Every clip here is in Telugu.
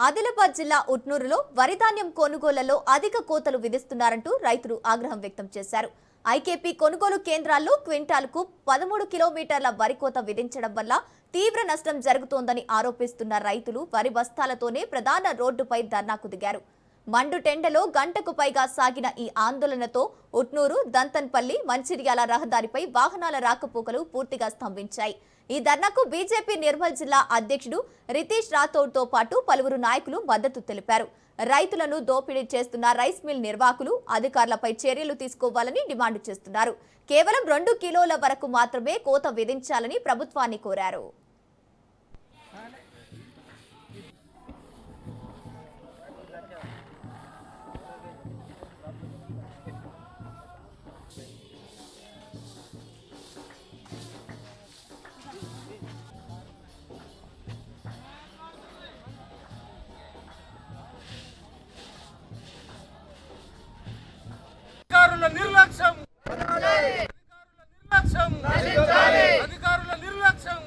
ఆదిలాబాద్ జిల్లా ఉట్నూరులో వరి ధాన్యం కొనుగోళ్లలో అధిక కోతలు విధిస్తున్నారంటూ రైతులు ఆగ్రహం వ్యక్తం చేశారు. ఐకేపీ కొనుగోలు కేంద్రాల్లో క్వింటాల్కు 13 కిలోమీటర్ల వరి కోత విధించడం వల్ల తీవ్ర నష్టం జరుగుతోందని ఆరోపిస్తున్న రైతులు వరి బస్తాలతోనే ప్రధాన రోడ్డుపై ధర్నాకు దిగారు. మండు టెండలో గంటకు పైగా సాగిన ఈ ఆందోళనతో ఉట్నూరు, దంతన్పల్లి, మంచిర్యాల రహదారిపై వాహనాల రాకపోకలు పూర్తిగా స్తంభించాయి. ఈ ధర్నాకు బీజేపీ నిర్మల్ జిల్లా అధ్యక్షుడు రితీష్ రాథోడ్తో పాటు పలువురు నాయకులు మద్దతు తెలిపారు. రైతులను దోపిడీ చేస్తున్న రైస్ మిల్ నిర్వాహకులు అధికారులపై చర్యలు తీసుకోవాలని డిమాండ్ చేస్తున్నారు. కేవలం 2 కిలోల వరకు మాత్రమే కోత విధించాలని ప్రభుత్వాన్ని కోరారు. నిర్లక్ష్యం అధికారుల నిర్లక్ష్యం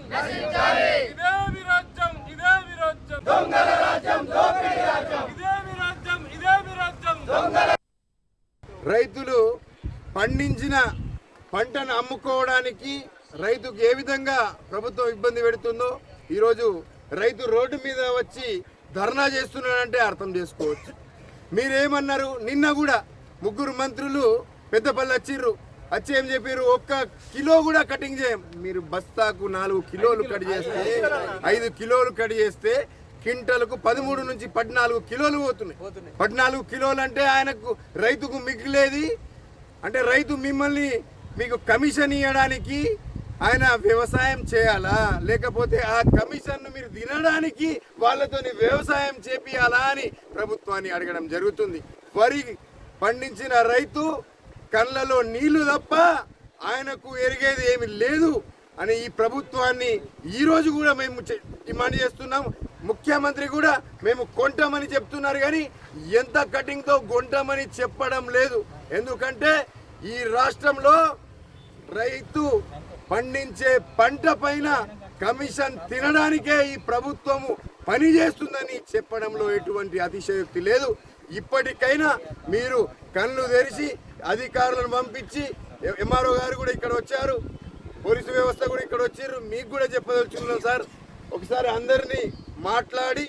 ఇదే విరాజ్యం ఇదే విరాజ్యం దొంగల రాజ్యం దోపిడీ రాజ్యం ఇదే విరాజ్యం ఇదే విరాజ్యం రైతులు పండించిన పంటను అమ్ముకోవడానికి రైతుకు ఏ విధంగా ప్రభుత్వం ఇబ్బంది పెడుతుందో ఈరోజు రైతు రోడ్డు మీద వచ్చి ధర్నా చేస్తున్నాడంటే అర్థం చేసుకోవచ్చు. మీరేమన్నారు? నిన్న కూడా 3 మంత్రులు పెద్దపల్లి వచ్చి ఏం చెప్పారు? 1 కిలో కూడా కటింగ్ చేయం. మీరు బస్తాకు 4 కిలోలు కట్ చేస్తే 5 కిలోలు కట్ చేస్తే క్వింటల్కు 13 నుంచి 14 కిలోలు పోతున్నాయి. 14 కిలోలు అంటే ఆయనకు రైతుకు మిగిలేది అంటే రైతు మీకు కమిషన్ ఇవ్వడానికి ఆయన వ్యవసాయం చేయాలా, లేకపోతే ఆ కమిషన్ను మీరు తినడానికి వాళ్ళతోని వ్యవసాయం చేపియాలా అని ప్రభుత్వాన్ని అడగడం జరుగుతుంది. వరి పండించిన రైతు కళ్ళలో నీళ్లు తప్ప ఆయనకు ఎరిగేది ఏమి లేదు అని ఈ ప్రభుత్వాన్ని ఈరోజు కూడా మేము డిమాండ్ చేస్తున్నాం. ముఖ్యమంత్రి కూడా మేము కొంటామని చెప్తున్నారు, కానీ ఎంత కటింగ్తో కొంటామని చెప్పడం లేదు. ఎందుకంటే ఈ రాష్ట్రంలో రైతు పండించే పంట పైన కమిషన్ తినడానికే ఈ ప్రభుత్వము పనిచేస్తుందని చెప్పడంలో ఎటువంటి అతిశయోక్తి లేదు. ఇప్పటికైనా మీరు కళ్ళు తెరిచి అధికారులను పంపించి, ఎంఆర్ఓ గారు కూడా ఇక్కడ వచ్చారు, పోలీసు వ్యవస్థ కూడా ఇక్కడ వచ్చారు, మీకు కూడా చెప్పదలుచుకున్నాం సార్. ఒకసారి అందరినీ మాట్లాడి